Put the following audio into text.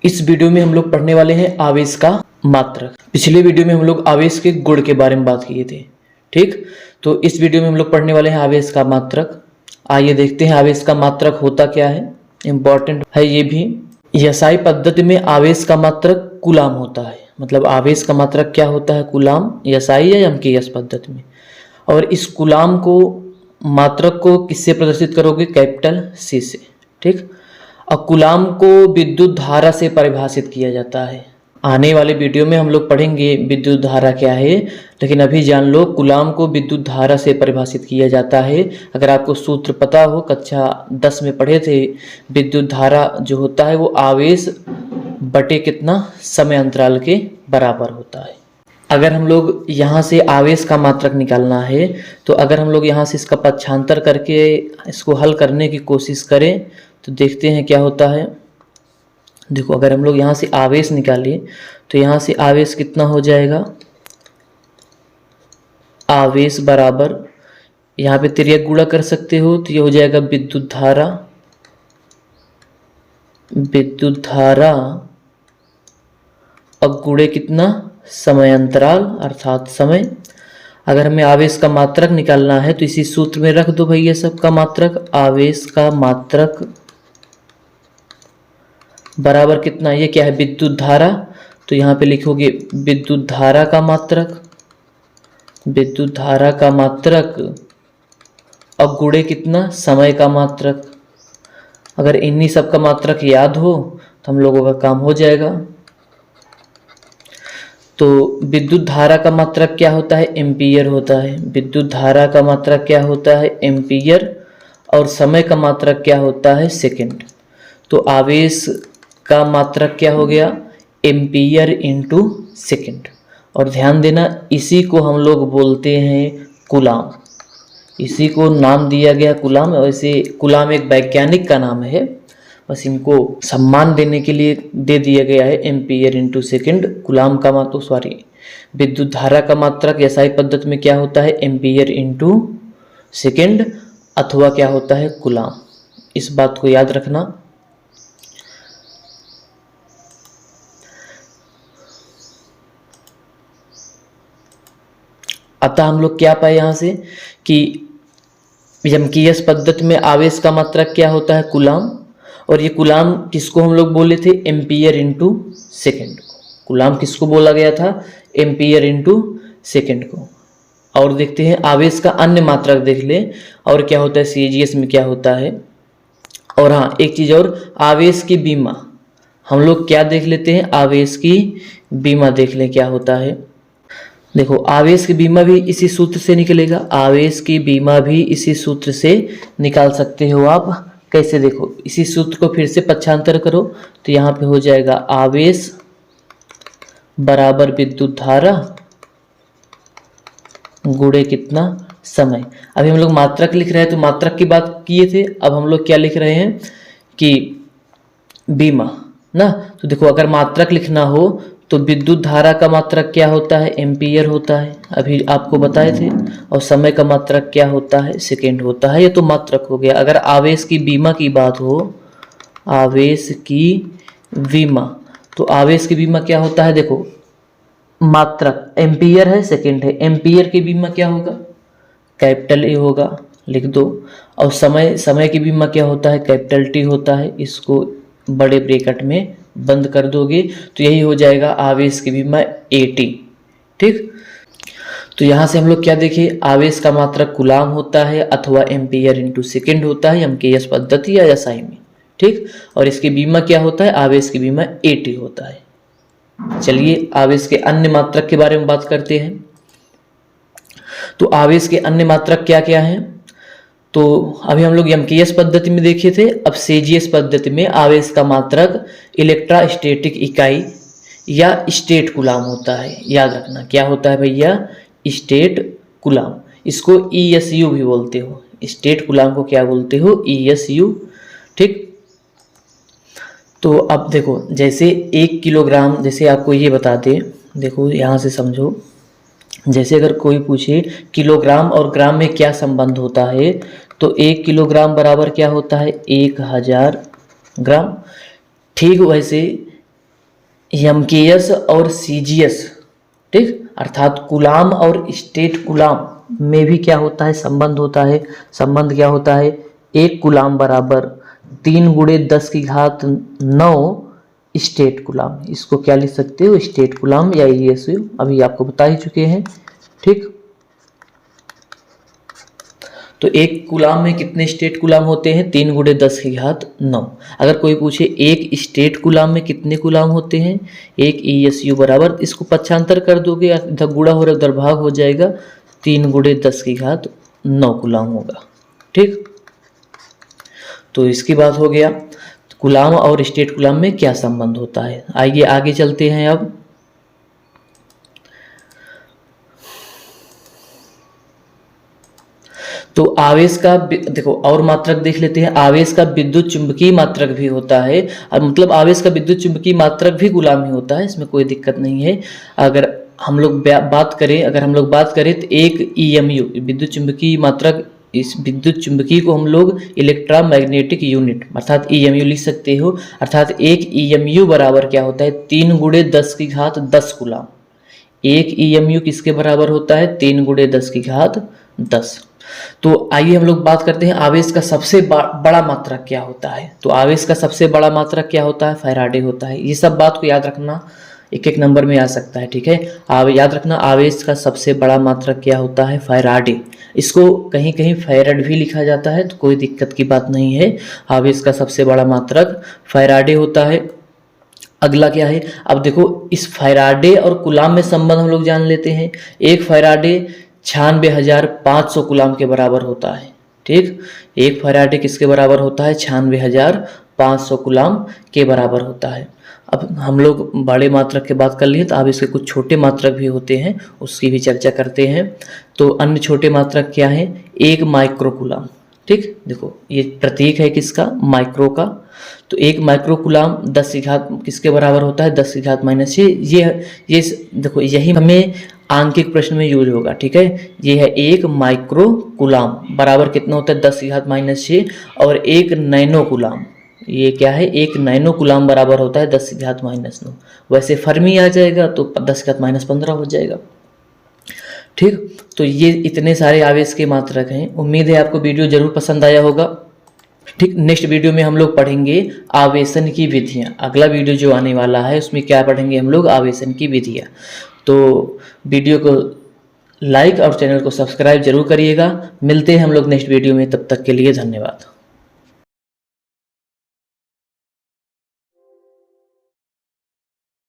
इस वीडियो में हम लोग पढ़ने वाले हैं आवेश का मात्रक। पिछले वीडियो में हम लोग आवेश के गुण के बारे में बात किए थे, ठीक। तो इस वीडियो में हम लोग पढ़ने वाले हैं आवेश का मात्रक। आइए देखते हैं आवेश का मात्रक होता क्या है। इम्पॉर्टेंट है ये भी। एसआई पद्धति में आवेश का मात्रक कूलाम होता है। मतलब आवेश का मात्रक क्या होता है? कूलाम। एसआई या एमकेएस पद्धति में। और इस कूलाम को मात्रक को किससे प्रदर्शित करोगे? कैपिटल सी से, ठीक। और कूलाम को विद्युत धारा से परिभाषित किया जाता है। आने वाले वीडियो में हम लोग पढ़ेंगे विद्युत धारा क्या है, लेकिन अभी जान लो कूलाम को विद्युत धारा से परिभाषित किया जाता है। अगर आपको सूत्र पता हो, कक्षा 10 में पढ़े थे, विद्युत धारा जो होता है वो आवेश बटे कितना समय अंतराल के बराबर होता है। अगर हम लोग यहाँ से आवेश का मात्रक निकालना है तो अगर हम लोग यहाँ से इसका पक्षांतर करके इसको हल करने की कोशिश करें तो देखते हैं क्या होता है। देखो, अगर हम लोग यहाँ से आवेश निकालें तो यहाँ से आवेश कितना हो जाएगा? आवेश बराबर, यहाँ पे तिर्यक गुणा कर सकते हो तो ये हो जाएगा विद्युत धारा। विद्युत धारा अब गुणे कितना? समय अंतराल अर्थात समय। अगर हमें आवेश का मात्रक निकालना है तो इसी सूत्र में रख दो भाई ये सब का मात्रक। आवेश का मात्रक बराबर कितना? ये क्या है? विद्युत धारा। तो यहाँ पे लिखोगे विद्युत धारा का मात्रक। विद्युत धारा का मात्रक अब गुणे कितना? समय का मात्रक। अगर इन्हीं सब का मात्रक याद हो तो हम लोगों का काम हो जाएगा। तो विद्युत धारा का मात्रक क्या होता है? एम्पीयर होता है। विद्युत धारा का मात्रक क्या होता है? एम्पीयर। और समय का मात्रक क्या होता है? सेकंड। तो आवेश का मात्रक क्या हो गया? Ampere into second. और ध्यान देना, इसी को हम लोग बोलते हैं कूलाम। इसी को नाम दिया गया कूलाम। और इसे कूलाम एक वैज्ञानिक का नाम है, बस इनको सम्मान देने के लिए दे दिया गया है एम्पीयर इंटू सेकेंड। कूलाम का मात्रक, सॉरी, विद्युत धारा का मात्रक एसआई पद्धति में क्या होता है? एम्पीयर इंटू सेकेंड, अथवा क्या होता है? कूलाम। इस बात को याद रखना। अतः हम लोग क्या पाए यहाँ से कि एमकेएस पद्धति में आवेश का मात्रक क्या होता है? कूलाम। और ये कूलाम किसको हम लोग बोले थे? एम्पीयर इंटू सेकेंड को। कूलाम किसको बोला गया था? एम्पीयर इंटू सेकेंड को। और देखते हैं आवेश का अन्य मात्रक देख ले और क्या होता है सीजीएस में क्या होता है। और हाँ, एक चीज़ और, आवेश की बीमा हम लोग क्या देख लेते हैं? आवेश की बीमा देख लें क्या होता है। देखो, आवेश की बीमा भी इसी सूत्र से निकलेगा। आवेश की बीमा भी इसी सूत्र से निकाल सकते हो आप। कैसे? देखो, इसी सूत्र को फिर से पक्षांतर करो तो यहाँ पे हो जाएगा आवेश बराबर विद्युत धारा गुणे कितना? समय। अभी हम लोग मात्रक लिख रहे हैं तो मात्रक की बात किए थे। अब हम लोग क्या लिख रहे हैं कि बीमा ना। तो देखो, अगर मात्रक लिखना हो तो विद्युत धारा का मात्रक क्या होता है? एम्पीयर होता है, अभी आपको बताए थे। और समय का मात्रक क्या होता है? सेकेंड होता है। ये तो मात्रक हो गया। अगर आवेश की बीमा की बात हो, आवेश की बीमा, तो आवेश की बीमा क्या होता है? देखो, मात्रक एम्पीयर है, सेकेंड है। एम्पीयर की बीमा क्या होगा? कैपिटल ए होगा, लिख दो। और समय की बीमा क्या होता है? कैपिटल टी होता है। इसको बड़े ब्रैकेट में बंद कर दोगे तो यही हो जाएगा आवेश की बीमा एटी, ठीक। तो यहाँ से हम लोग क्या देखें? आवेश का मात्रक कूलाम होता है अथवा एम्पीयर इंटू सेकेंड होता है एमकेएस पद्धति या एसआई में, ठीक। और इसकी बीमा क्या होता है? आवेश की बीमा एटी होता है। चलिए आवेश के अन्य मात्रक के बारे में बात करते हैं। तो आवेश के अन्य मात्रक क्या क्या हैं? तो अभी हम लोग एमकेएस पद्धति में देखे थे। अब सीजीएस पद्धति में आवेश का मात्रक इलेक्ट्रोस्टैटिक इकाई या स्टेट कूलाम होता है। याद रखना क्या होता है भैया? State coulomb. इसको ईएसयू भी बोलते हो। स्टेट कूलाम को क्या बोलते हो? ईएसयू, ठीक। तो अब देखो, जैसे 1 किलोग्राम, जैसे आपको ये बता दें, देखो यहाँ से समझो। जैसे अगर कोई पूछे किलोग्राम और ग्राम में क्या संबंध होता है, तो 1 किलोग्राम बराबर क्या होता है? 1000 ग्राम। ठीक वैसे एमकेएस और सीजीएस, ठीक, अर्थात कूलाम और स्टेट कूलाम में भी क्या होता है, संबंध होता है। संबंध क्या होता है, 1 कूलाम बराबर 3 गुणे 10 की घात 9 स्टेट कूलाम। इसको क्या लिख सकते हो, स्टेट कूलाम या ईएसयू, अभी आपको बता ही चुके हैं, ठीक। तो 1 कूलाम में कितने स्टेट कूलाम होते हैं, 3 गुणे 10 की घात 9। अगर कोई पूछे 1 स्टेट कूलाम में कितने कूलाम होते हैं, 1 ईएसयू बराबर, इसको पक्षांतर कर दोगे, इधर गुणा हो रहा उधर भाग हो जाएगा, 3 गुणे 10 की घात 9 कूलाम होगा, ठीक। तो इसकी बात हो गया कूलाम और स्टेट कूलाम में क्या संबंध होता है। आइए आगे चलते हैं। अब तो आवेश का देखो और मात्रक देख लेते हैं। आवेश का विद्युत चुंबकीय मात्रक भी होता है, और मतलब आवेश का विद्युत चुंबकीय मात्रक भी कूलाम ही होता है, इसमें कोई दिक्कत नहीं है। अगर हम लोग बात करें तो एक ईएमयू विद्युत चुंबकीय मात्रक, इस विद्युत चुंबकीय को हम लोग इलेक्ट्रोमैग्नेटिक यूनिट अर्थात ईएमयू लिख सकते हो। अर्थात एक ईएमयू बराबर क्या होता है, 3 गुणे 10 की घात 10 कूलाम। एक ईएमयू किसके बराबर होता है, 3 गुणे 10 की घात 10। तो आइए हम लोग बात करते हैं आवेश का सबसे बड़ा मात्रक क्या होता है। तो आवेश का सबसे बड़ा मात्रक क्या होता है, फैराडे होता है। ये सब बात को याद रखना, एक एक नंबर में आ सकता है, ठीक है। याद रखना आवेश का सबसे बड़ा मात्रक क्या होता है, फैराडे। इसको कहीं कहीं फैरड भी लिखा जाता है, तो कोई दिक्कत की बात नहीं है। आवेश का सबसे बड़ा मात्रक फैराडे होता है। अगला क्या है, अब देखो इस फैराडे और कूलाम में संबंध हम लोग जान लेते हैं। एक फैराडे 96,500 कूलाम के बराबर होता है, ठीक। एक फैराडे किसके बराबर होता है, 96,500 कूलाम के बराबर होता है। अब हम लोग बड़े मात्रक की बात कर लिए, तो अब इसके कुछ छोटे मात्रक भी होते हैं, उसकी भी चर्चा करते हैं। तो अन्य छोटे मात्रक क्या है, 1 माइक्रो कूलाम, ठीक। देखो ये प्रतीक है किसका, माइक्रो का। तो 1 माइक्रो कूलाम 10 की घात किसके बराबर होता है, 10 की घात -6। ये देखो यही हमें आंकिक प्रश्न में यूज होगा, ठीक है। ये है 1 माइक्रो कूलाम बराबर कितना होता है, 10 की घात -6। और 1 नैनो कूलाम, ये क्या है, 1 नैनो कूलाम बराबर होता है 10 की घात -9। वैसे फर्मी आ जाएगा तो 10 की घात -15 हो जाएगा, ठीक। तो ये इतने सारे आवेश के मात्रक हैं। उम्मीद है आपको वीडियो जरूर पसंद आया होगा, ठीक। नेक्स्ट वीडियो में हम लोग पढ़ेंगे आवेशन की विधियाँ। अगला वीडियो जो आने वाला है उसमें क्या पढ़ेंगे हम लोग, आवेशन की विधियाँ। तो वीडियो को लाइक और चैनल को सब्सक्राइब जरूर करिएगा। मिलते हैं हम लोग नेक्स्ट वीडियो में, तब तक के लिए धन्यवाद।